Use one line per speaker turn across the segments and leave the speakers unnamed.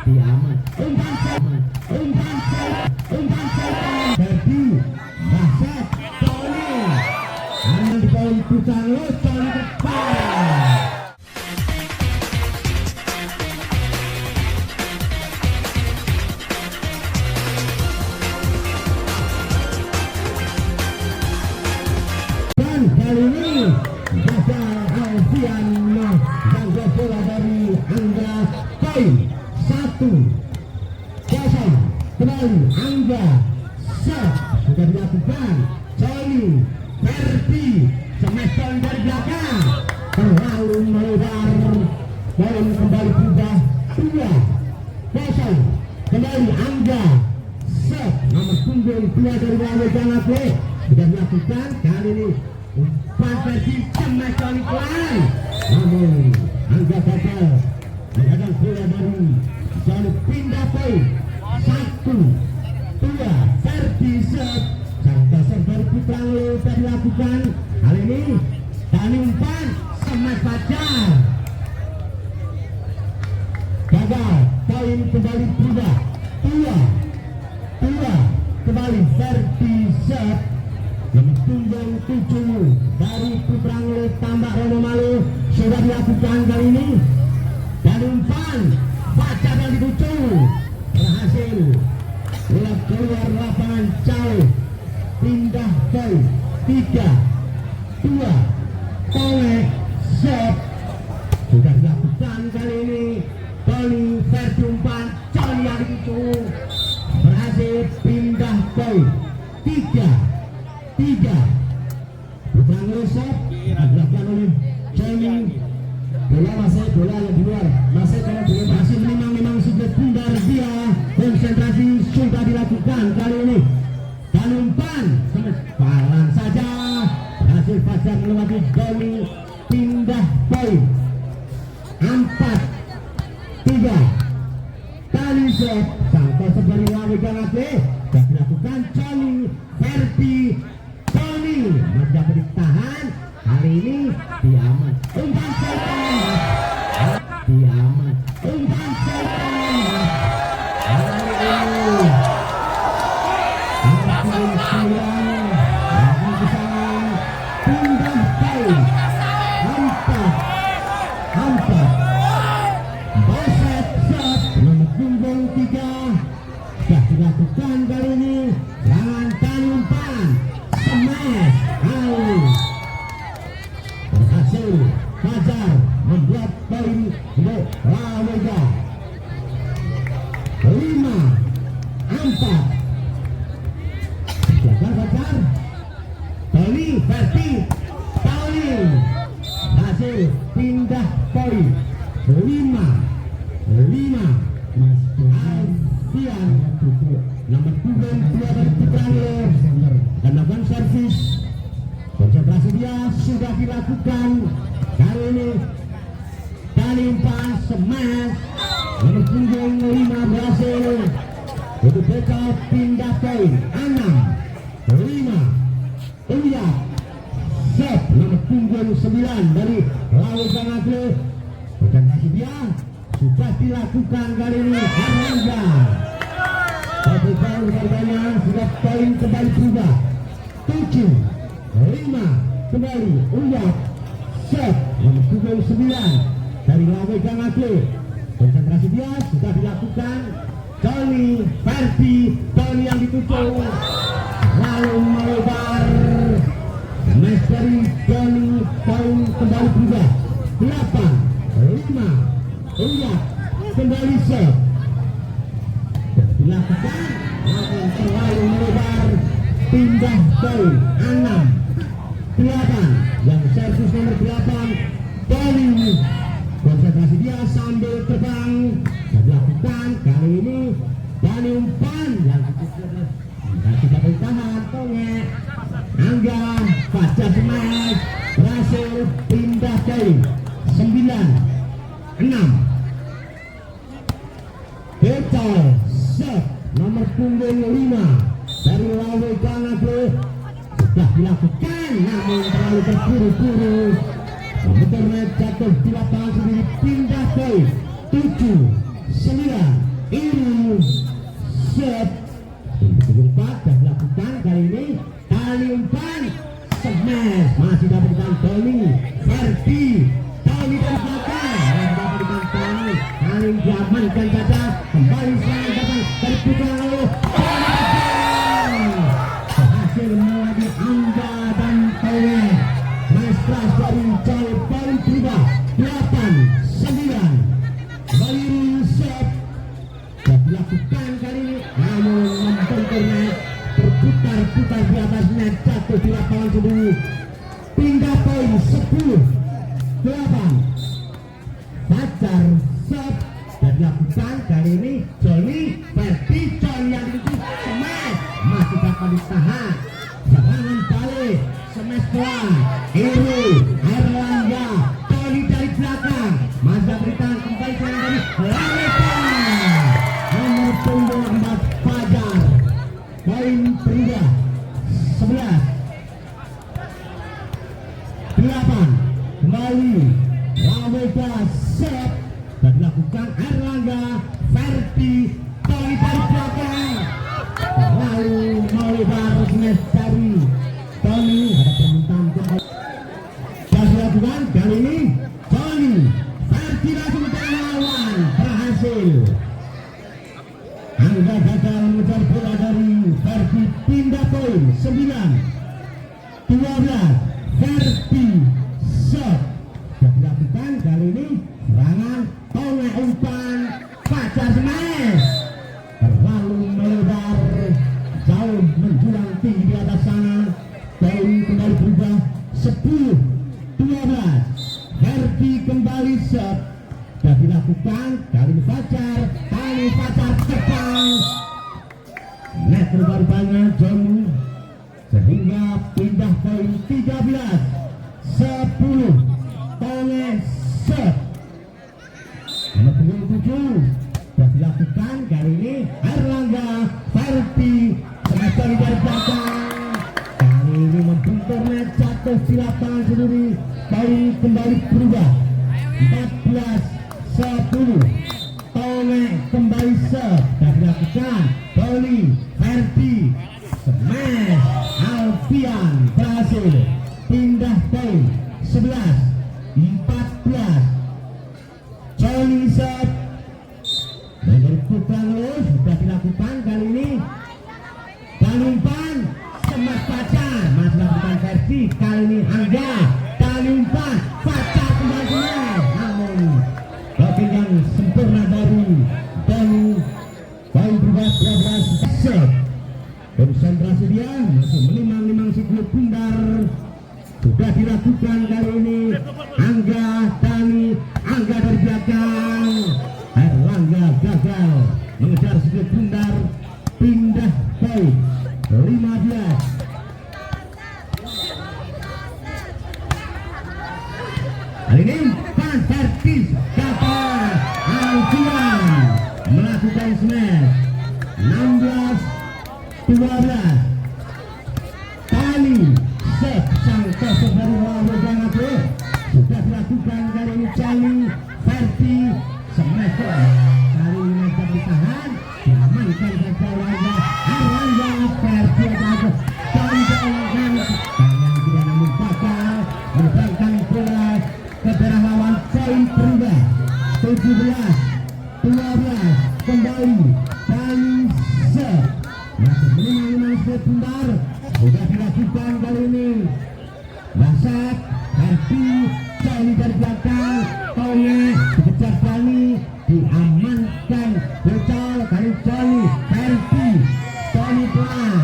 diaman umpan Ferdi Baset Tony aman di poin putar lo Tony depan dan kali ini Gagal Alfian menjaga bola dari Angga poin 1-0 kembali Angga set sudah dilakukan Johnny Ferdi semester dari belakang terlalu melebar poin kembali berubah 2-0 kembali Angga set nomor punggung 2 dari lawan Janate sudah dilakukan kali ini umpan Ferdi semester pelan namun Angga gagal menghadang bola dari Johnny pindah poin 1-2 Ferdi set sang dasar dari Putra Lo sudah dilakukan hal ini Dani umpan semat Fajar gagal poin kembali berubah 2-2 kembali Ferdi set nomor punggung 7 dari Putra Lo tambah Rono Malu sudah dilakukan kali ini dan umpan Fajar yang dituju berhasil bola keluar lapangan jauh pindah poin 3-2 oleh set sudah dilakukan kali ini Tony Ferdi umpan Johnny yang dituju berhasil pindah poin 3-3 Putra ngeresep dilakukan oleh Johnny bola yang di luar masih kalau belum berhasil memang sudah bundar dia konsentrasi sudah dilakukan kali ini dan umpan sempalan saja hasil Fajar melewati Doni pindah poin 4-3 kali set sang tosok dari lawan Janate sudah dilakukan Johnny Ferdi Tony masih dapat ditahan kali ini diaman umpan setan diaman umpan setan pindah poin 4-4 Baset set nomor punggung 3 sudah dilakukan kali ini jangan tani umpan smash berhasil Fajar membuat poin untuk Lawega 5-4 jaga Fajar Tony Ferdi Tony hasil pindah poin 5-5 Alfian nomor punggung 2 dari Putra Lo dan lakukan servis konsentrasi dia sudah dilakukan kali ini kali umpan smash nomor punggung 5 berhasil untuk backup pindah poin 6-5 Uya set nomor punggung 9 dari Lalu Janate konsentrasi dia sudah dilakukan kali ini Aranja satu poin harganya sudah poin kembali berubah 7-5 kembali Uyap set nomor punggung 9 dari Lawe Janate konsentrasi dia sudah dilakukan Tony Ferdi Tony yang dituju lalu melebar match dari Tony poin kembali berubah 8-5 Uyap kembali set dilakukan namun terlalu melebar pindah poin 6-8 yang servis nomor 8 Tony konsentrasi dia sambil terbang dan dilakukan kali ini Tony umpan yang tidak bertahan Tongek Angga Fajar smash berhasil pindah poin 9-6 Betul set nomor punggung 5 dari Lawe Janate sudah dilakukan namun terlalu terburu-buru Motornya jatuh di lapangan sendiri pindah poin 7-9 Iru set umpan dan dilakukan kali ini tali umpan smash masih dapatkan Tony Ferdi Tony dari belakang masih dapatkan Tony kali ini diamankan saja kembali serangan datang dari pukulan lalu berhasil melewati Angga dan Tony Maestras dari jauh paling berubah 8-9 kembali set dilakukan kali ini namun membenturnya berputar-putar di atas net jatuh di lapangan sendiri pindah poin 10-8 Fajar set dan dilakukan kali ini Johnny Ferdi John yang itu smash masih dapat ditahan serangan balik smash bola Iru Erlangga Tony dari belakang masih berikan kembali serangan dari nomor punggung 4 Fajar poin berubah 11-8 kembali Raweda set dan dilakukan Erlangga Ferdi Tony dari belakang lalu melebar smash dari Tony ada permintaan kembali dan dilakukan kali ini Tony Ferdi langsung melawan berhasil Angga gagal mengejar bola dari Ferdi pindah poin 9-12 Ferdi set dan dilakukan kali ini serangan Tony umpan Fajar smash terlalu melebar jauh menjulang tinggi di atas sana poin kembali berubah 10-12 Ferdi kembali set dan dilakukan kali ini Fajar kali Fajar terbang net terbaru banyak John sehingga pindah poin 13-10 Tony set nomor punggung 7 dan dilakukan kali ini Erlangga Ferdi smash dari belakang kali ini membentur net jatuh di lapangan sendiri poin kembali berubah 14-10 Tony kembali set dan dilakukan Tony Ferdi smash Alfian berhasil pindah poin 11-14 Tony set dari pukulan lurus sudah dilakukan kali ini tali umpan smash Fajar masih dilakukan Ferdi kali ini Angga tali umpan Fajar kembali smash namun bagi yang sempurna dari Tony poin berubah 12 set konsentrasi dia masih menimang-nimang si klub Pindar sudah dilakukan kali ini Angga Tani Angga dari belakang Erlangga gagal mengejar si klub Pindar pindah poin 15 kali ini Van Vertis gagal Alfian melakukan smash 16-12 Tali set sang tosok dari Lalu Jangato sudah dilakukan kali ini Tali Verti smash kali ini dapat ditahan diamankan saja Erlangga Verti atau Tali yang tidak namun bakal menerbangkan bola ke daerah lawan poin berubah 17-12 kembali Tali set masih menimang-nimang sebentar sudah dilakukan kali ini Basak Ferdi Tony dari belakang Tony dikejar Tony diamankan bocor kali Tony Ferdi Tony pelan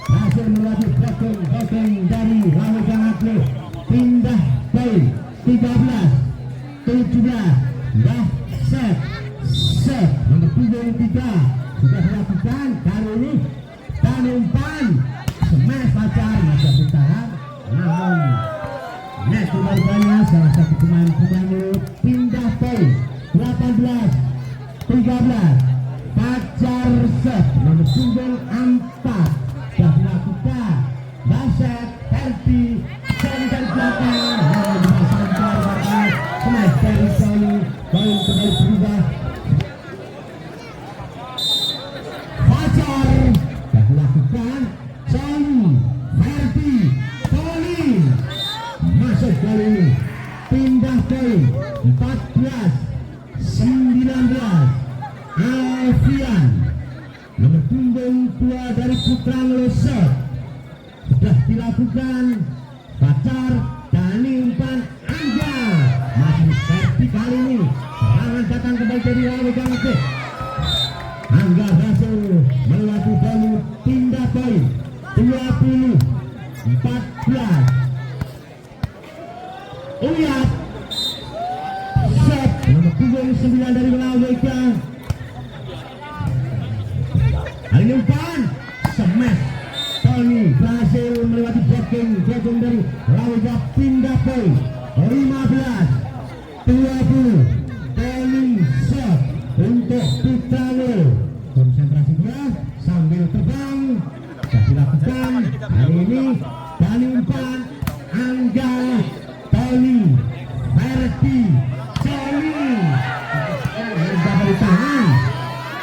hasil melewati blocking dari Lalu Jangato pindah poin 13-17 set nomor punggung 3 sudah dilakukan kali ini dan umpan smash Fajar masih ditahan namun net keluarganya salah satu pemain pindah poin 18-13 Fajar set nomor punggung 4 sudah dilakukan Baset Ferdi Tony dari belakang namun dihasilkan smash dari Tony poin kembali berubah 18-13 dari Putra Ngelosot sudah dilakukan Pacar Dani umpan Angga masih versi kali ini serangan datang kembali dari lawan Gangke. Angga berhasil melewati Dani pindah poin 20-14. Uyat set nomor punggung 9 dari Lawika. Hari ini umpan smash. Tony berhasil melewati blocking dari Lawika pindah poin 15-20. Tony set untuk Pitalo. Konsentrasi dia sambil terbang sudah dilakukan. Hari ini Tony umpan Angga Tony Verti Tony dari tangan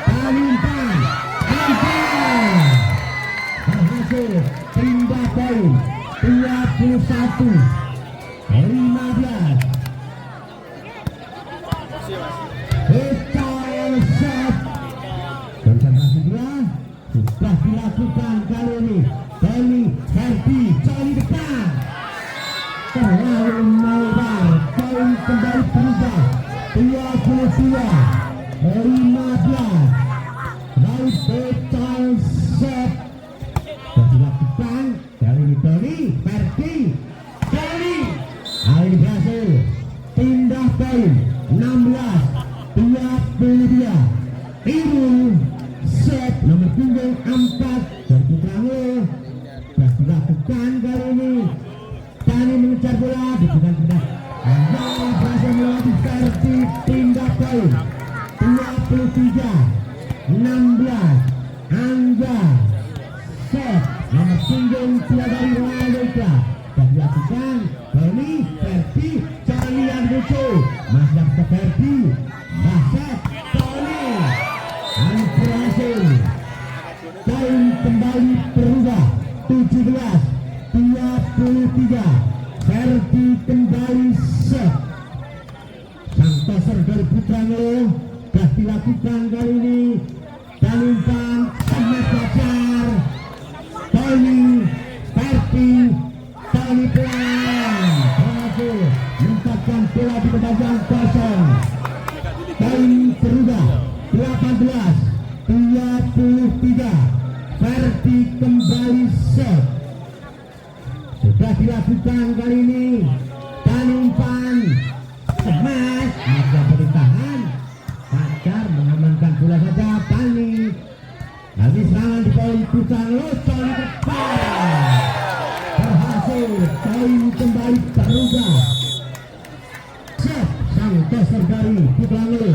Tony umpan berhasil pindah poin 21-15. Betul shot. Konsentrasi dia sudah dilakukan kali ini. Tony Verti Tony depan terlalu melebar. Poin kembali berubah 22-15. Lalu betul shot dilakukan kali ini Tony Verti Tony hari ini berhasil pindah poin 16-22. Iru set nomor punggung 4 dari Putranglo sudah dilakukan kali ini. Tani mengejar bola diberikan kepada Angga berhasil melewati Verti pindah poin 23-16. Angga set nomor punggung 2 dari Lawika sudah dilakukan. Tony Verti Charlie yang lucu masih dapat Verti Baset Tony hari berhasil. Poin kembali berubah 17-23. Verti kembali set. Sang toser dari Putranglo sudah dilakukan kali ini. Dan umpan smash Bacar Tony Verti Tony pelan berhasil menempatkan bola di kebagian kosong. Poin berubah 18-23. Verti kembali set. Sudah dilakukan kali ini. Tani umpan smash maka bertahan. Pacar mengamankan bola saja. Tani lagi serangan di poin Putranglo. Tony depan berhasil. Poin kembali berubah. Set sang toser dari Putranglo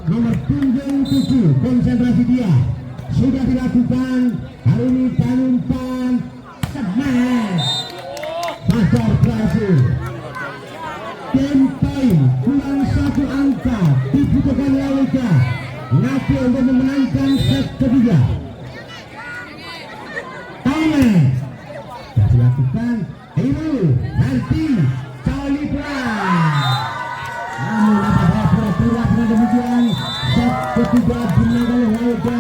nomor punggung 7. Konsentrasi dia sudah dilakukan. Hari ini Tani umpan smash. Pacar berhasil. Game poin kurang 1 angka dibutuhkan Lawika nanti untuk memenangkan set ketiga. Tony sudah dilakukan. Iru Verti Charlie pelan. Namun apabila pura-pura dengan demikian set ketiga dimenangkan oleh Lawika